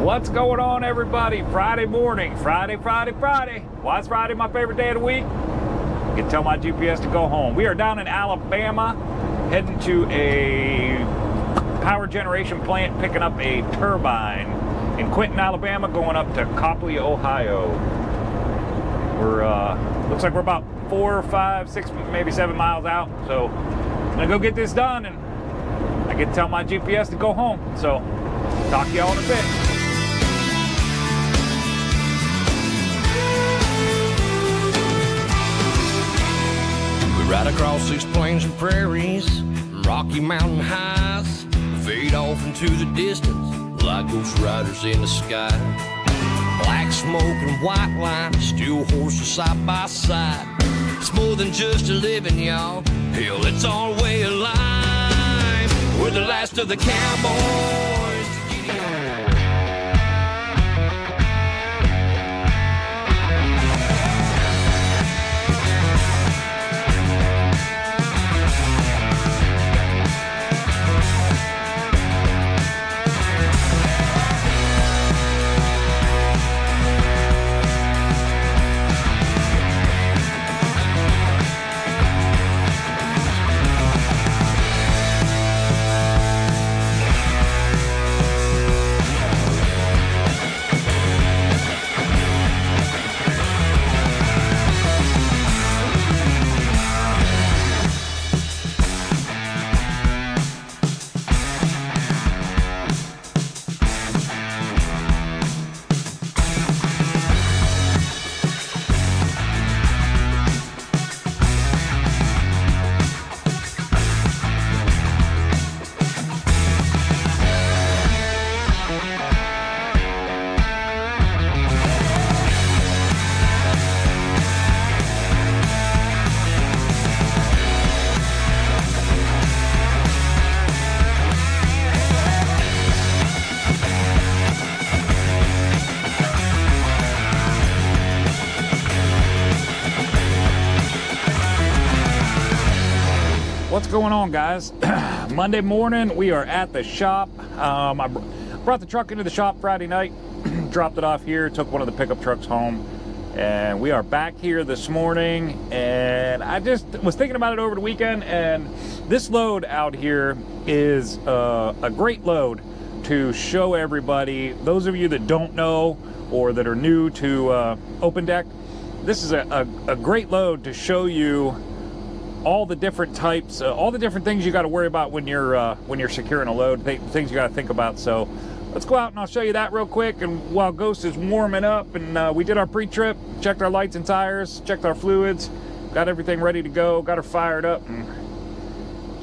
What's going on, everybody? Friday morning. Friday. Why is Friday my favorite day of the week? I can tell my GPS to go home. We are down in Alabama, heading to a power generation plant, picking up a turbine in Quinton, Alabama, going up to Copley, Ohio. We're, looks like we're about 4, 5, 6, maybe 7 miles out. So I'm gonna go get this done, and I can tell my GPS to go home. So talk to y'all in a bit. Right across these plains and prairies, Rocky Mountain highs, fade off into the distance like ghost riders in the sky. Black smoke and white line, steel horses side by side. It's more than just a living, y'all. Hell, it's our way of life. We're the last of the cowboys to get it. What's going on, guys? Monday morning, we are at the shop. I brought the truck into the shop Friday night, dropped it off here, took one of the pickup trucks home, and we are back here this morning. And I just was thinking about it over the weekend, and this load out here is a great load to show everybody. Those of you that don't know or that are new to Open Deck, this is a great load to show you all the different types, all the different things you got to worry about when you're securing a load, things you got to think about. So let's go out and I'll show you that real quick. And while Ghost is warming up, and we did our pre-trip, checked our lights and tires, checked our fluids, got everything ready to go, got her fired up, and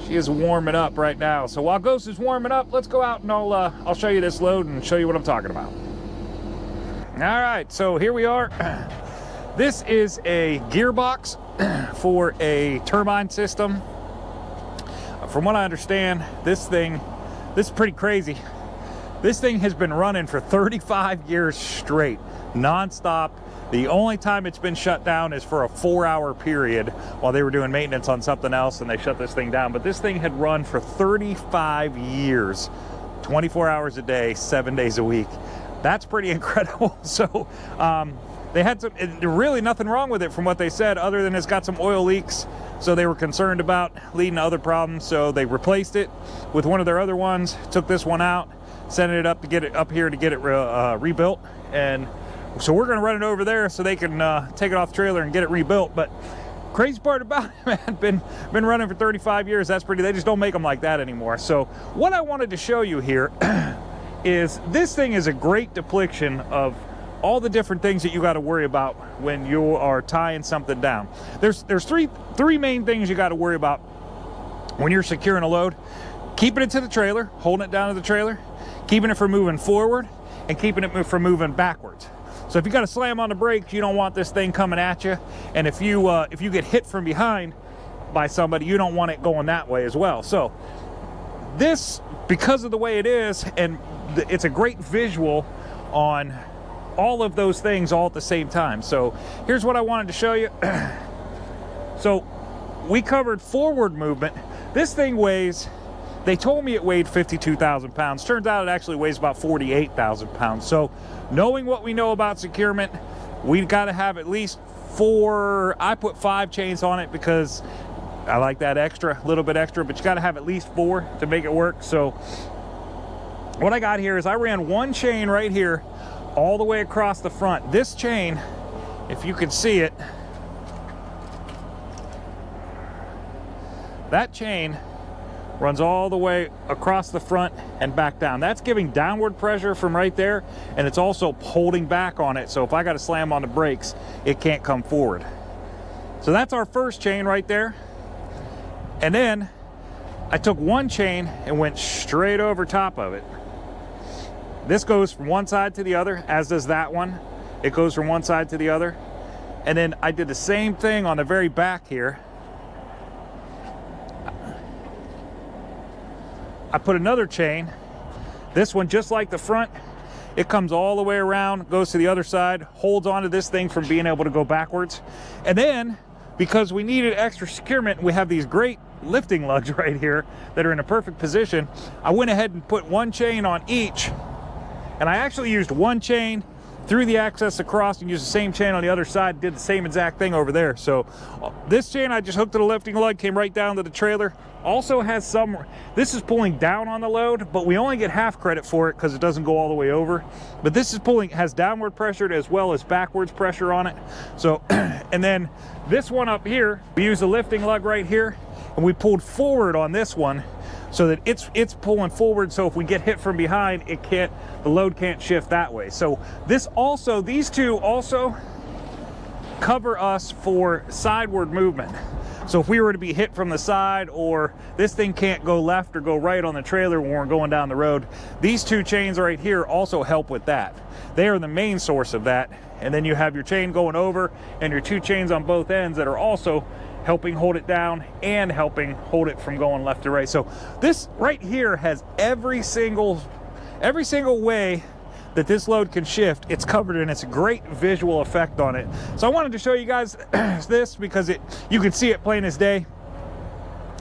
she is warming up right now. So while Ghost is warming up, let's go out and I'll show you this load and show you what I'm talking about. All right, so here we are. This is a gearbox for a turbine system. From what I understand, this is pretty crazy. This thing has been running for 35 years straight, non-stop. The only time it's been shut down is for a 4-hour period while they were doing maintenance on something else, and they shut this thing down. But this thing had run for 35 years, 24 hours a day, 7 days a week. That's pretty incredible. So they had really nothing wrong with it from what they said, other than it's got some oil leaks. So they were concerned about leading to other problems. So they replaced it with one of their other ones, took this one out, sent it up to get it up here to get it rebuilt. And so we're going to run it over there so they can take it off the trailer and get it rebuilt. But crazy part about it, man, been running for 35 years. That's pretty, they just don't make them like that anymore. So what I wanted to show you here is this thing is a great depiction of all the different things that you got to worry about when you are tying something down. There's three main things you got to worry about when you're securing a load: keeping it to the trailer, holding it down to the trailer, keeping it from moving forward, and keeping it from moving backwards. So if you got to slam on the brakes, you don't want this thing coming at you. And if you get hit from behind by somebody, you don't want it going that way as well. So this, because of the way it is, and it's a great visual on all of those things all at the same time. So here's what I wanted to show you. So we covered forward movement. This thing weighs They told me it weighed 52,000 pounds. Turns out it actually weighs about 48,000 pounds. So knowing what we know about securement, we've got to have at least 4, I put 5 chains on it because I like that extra, a little bit extra, but you got to have at least 4 to make it work. So what I got here is I ran 1 chain right here all the way across the front. This chain, if you can see it, that chain runs all the way across the front and back down. That's giving downward pressure from right there, and it's also holding back on it. So if I got to slam on the brakes, it can't come forward. So that's our first chain right there. And then I took 1 chain and went straight over top of it. This goes from one side to the other, as does that one. It goes from one side to the other. And then I did the same thing on the very back here. I put another chain. This one, just like the front, it comes all the way around, goes to the other side, holds onto this thing from being able to go backwards. And then, because we needed extra securement, we have these great lifting lugs right here that are in a perfect position. I went ahead and put 1 chain on each, and I actually used 1 chain, threw the access across, and used the same chain on the other side, did the same exact thing over there. So this chain I just hooked to the lifting lug, came right down to the trailer. Also has some, this is pulling down on the load, but we only get half credit for it because it doesn't go all the way over. But this is pulling, has downward pressure as well as backwards pressure on it. So, and then this one up here, we use the lifting lug right here, and we pulled forward on this one so that it's pulling forward. So if we get hit from behind, it can't, the load can't shift that way. So this also, these two also cover us for sideward movement. So if we were to be hit from the side, or this thing can't go left or go right on the trailer when we're going down the road, these 2 chains right here also help with that. They are the main source of that. And then you have your chain going over and your 2 chains on both ends that are also helping hold it down and helping hold it from going left to right. So this right here has every single way that this load can shift. It's covered, and it's a great visual effect on it. So I wanted to show you guys this because you can see it plain as day.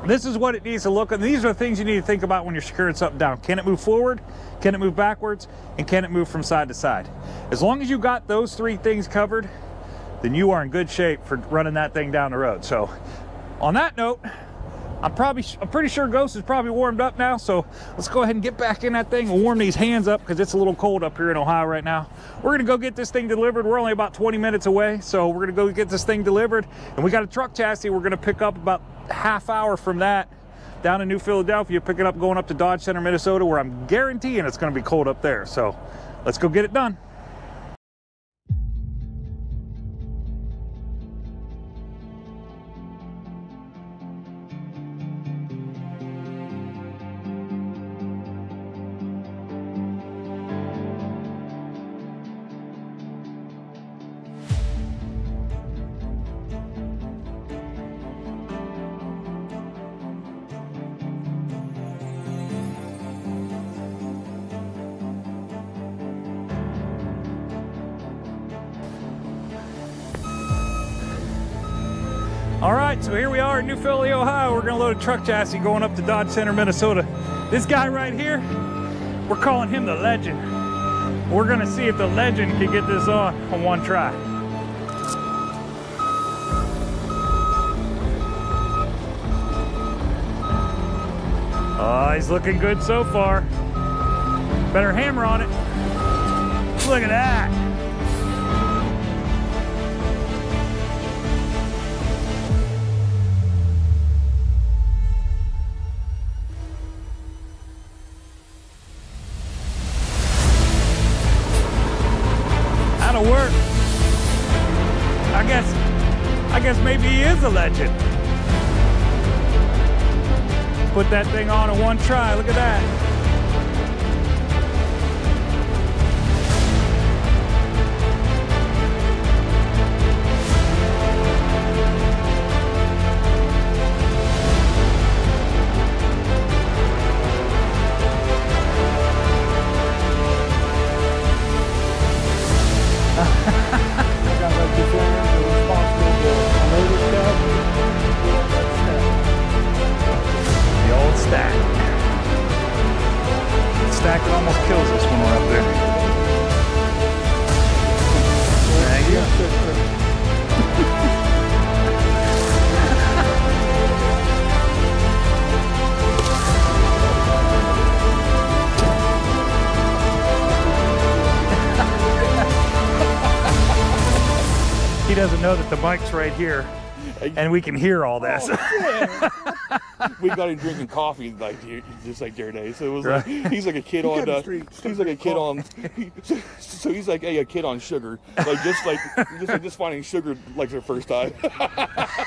This is what it needs to look like. These are the things you need to think about when you're securing something down. Can it move forward? Can it move backwards? And can it move from side to side? As long as you got those 3 things covered, then you are in good shape for running that thing down the road. So on that note, I'm pretty sure Ghost is probably warmed up now, so let's go ahead and get back in that thing and warm these hands up because it's a little cold up here in Ohio right now. We're gonna go get this thing delivered. We're only about 20 minutes away, so we're gonna go get this thing delivered. And we got a truck chassis we're gonna pick up about half hour from that down in New Philadelphia, pick it up going up to Dodge Center, Minnesota, where I'm guaranteeing it's gonna be cold up there. So let's go get it done. All right, so here we are in New Philly, Ohio. We're gonna load a truck chassis going up to Dodge Center, Minnesota. This guy right here, we're calling him the Legend. We're gonna see if the Legend can get this on 1 try. Oh, he's looking good so far. Better hammer on it. Look at that. That'll work. I guess maybe he is a legend. Put that thing on in 1 try. Look at that. The old stack. stack that almost kills us when we're up there. Thank you. He doesn't know that the mic's right here, and we can hear all this. We got him drinking coffee like just like the other day. So it was Right. like he's like a kid on he's like a kid on so he's like a kid on sugar, like just finding sugar like for the first time.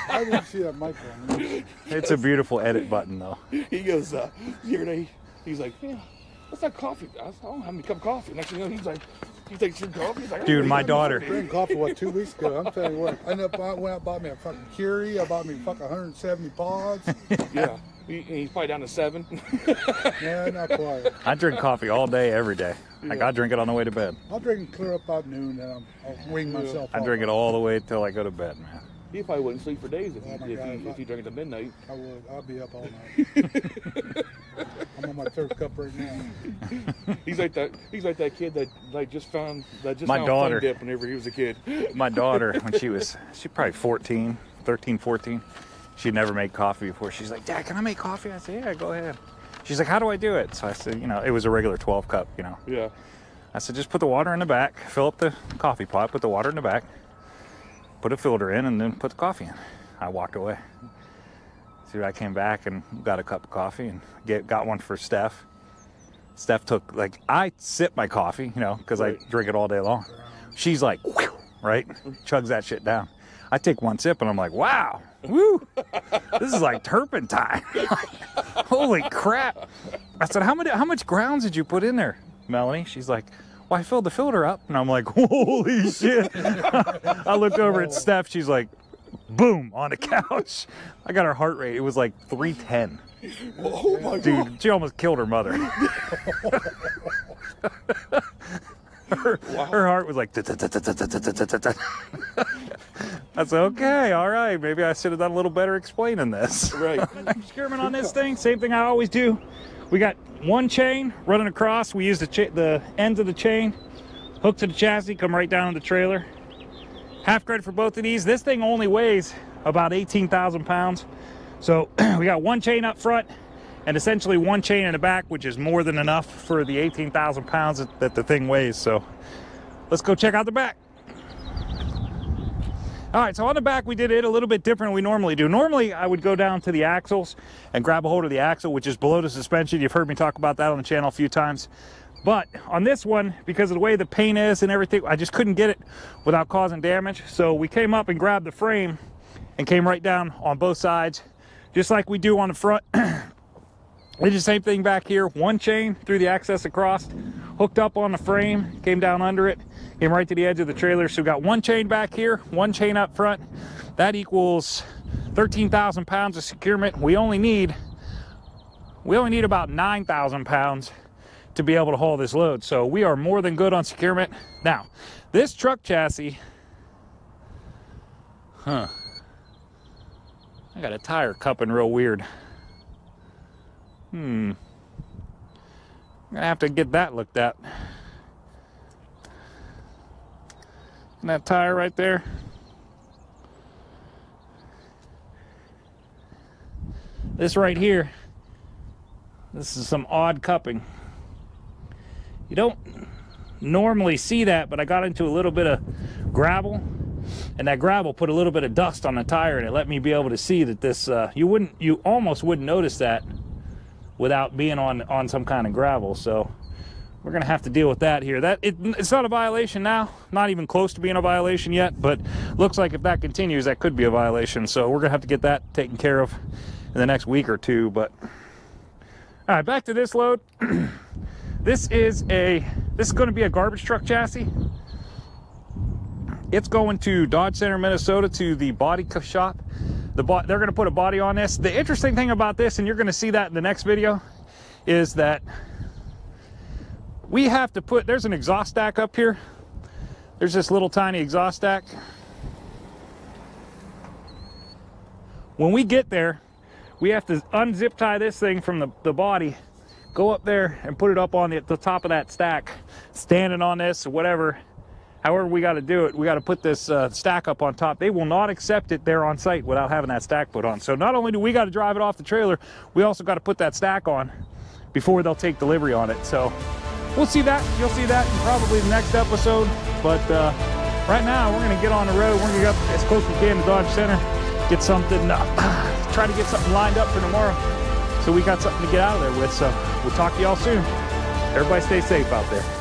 I didn't see that mic on. It's a beautiful edit button, though. He goes the other day he's like, yeah, what's that coffee? I don't have a cup of coffee. Next thing you know, he's like, you take some coffee? He's like, Dude, my daughter. Drinking coffee, what, 2 weeks ago? I'm telling you what. I went out and bought me a fucking Curie. I bought me fucking 170 pods. Yeah, he's probably down to 7. Yeah, not quite. I drink coffee all day, every day. Like, I drink it on the way to bed. I'll drink and clear up about noon, and I'll wing myself I off. drink it all the way till I go to bed, man. He probably wouldn't sleep for days if Oh my he God, drank it at midnight. I would. I'll be up all night. I'm on my 3rd cup right now. He's like that kid that just found My daughter. Fun Dip whenever he was a kid. My daughter, when she's probably 14, 13, 14, she'd never made coffee before. She's like, Dad, can I make coffee? I said, yeah, go ahead. She's like, how do I do it? So I said, you know, it was a regular 12 cup, you know. Yeah. I said, just put the water in the back, fill up the coffee pot, put the water in the back, put a filter in, and then put the coffee in. I walked away. So I came back and got a cup of coffee and got one for Steph. Steph took, like, I sip my coffee, you know, because Right. I drink it all day long. She's like, whew, right? Chugs that shit down. I take one sip and I'm like, wow, woo, this is like turpentine. Holy crap. I said, how much grounds did you put in there, Melanie? She's like, well, I filled the filter up. And I'm like, holy shit. I looked over at Steph. She's like, boom, on the couch. I got her heart rate. It was like 310. Oh my God. Dude, she almost killed her mother. Her heart was like, that's okay, all right. Maybe I should have done a little better explaining this. Right. Securement on this thing, same thing I always do. We got one chain running across. We use the ends of the chain, hook to the chassis, come right down on the trailer. Half credit for both of these. This thing only weighs about 18,000 pounds. So we got one chain up front and essentially one chain in the back, which is more than enough for the 18,000 pounds that the thing weighs. So let's go check out the back. All right, so on the back, we did it a little bit different than we normally do. Normally, I would go down to the axles and grab a hold of the axle, which is below the suspension. You've heard me talk about that on the channel a few times. But on this one, because of the way the paint is and everything, I just couldn't get it without causing damage. So we came up and grabbed the frame and came right down on both sides, just like we do on the front. We did the same thing back here. One chain through the access across, hooked up on the frame, came down under it, came right to the edge of the trailer. So we got one chain back here, one chain up front. That equals 13,000 pounds of securement. We only need about 9,000 pounds to be able to haul this load. So we are more than good on securement. Now, this truck chassis, I got a tire cupping real weird. I'm gonna have to get that looked at. And that tire right there. This right here, this is some odd cupping. You don't normally see that, but I got into a little bit of gravel, and that gravel put a little bit of dust on the tire, and it let me be able to see that this, you almost wouldn't notice that without being on some kind of gravel. So we're gonna have to deal with that here. It's not a violation now, not even close to being a violation yet, but looks like if that continues, that could be a violation. So we're gonna have to get that taken care of in the next week or two. But all right, back to this load. This is going to be a garbage truck chassis. It's going to Dodge Center, Minnesota, to the body shop. They're going to put a body on this. The interesting thing about this, and you're going to see that in the next video, is that we have to put, there's an exhaust stack up here. There's this little tiny exhaust stack. When we get there, we have to unzip tie this thing from the body, go up there and put it up on the top of that stack, standing on this or whatever. However we got to do it, we got to put this stack up on top. They will not accept it there on site without having that stack put on. So not only do we got to drive it off the trailer, we also got to put that stack on before they'll take delivery on it. So we'll see that. You'll see that in probably the next episode. But right now, we're going to get on the road. We're going to get up as close as we can to Dodge Center, get something, try to get something lined up for tomorrow so we got something to get out of there with. So we'll talk to y'all soon. Everybody stay safe out there.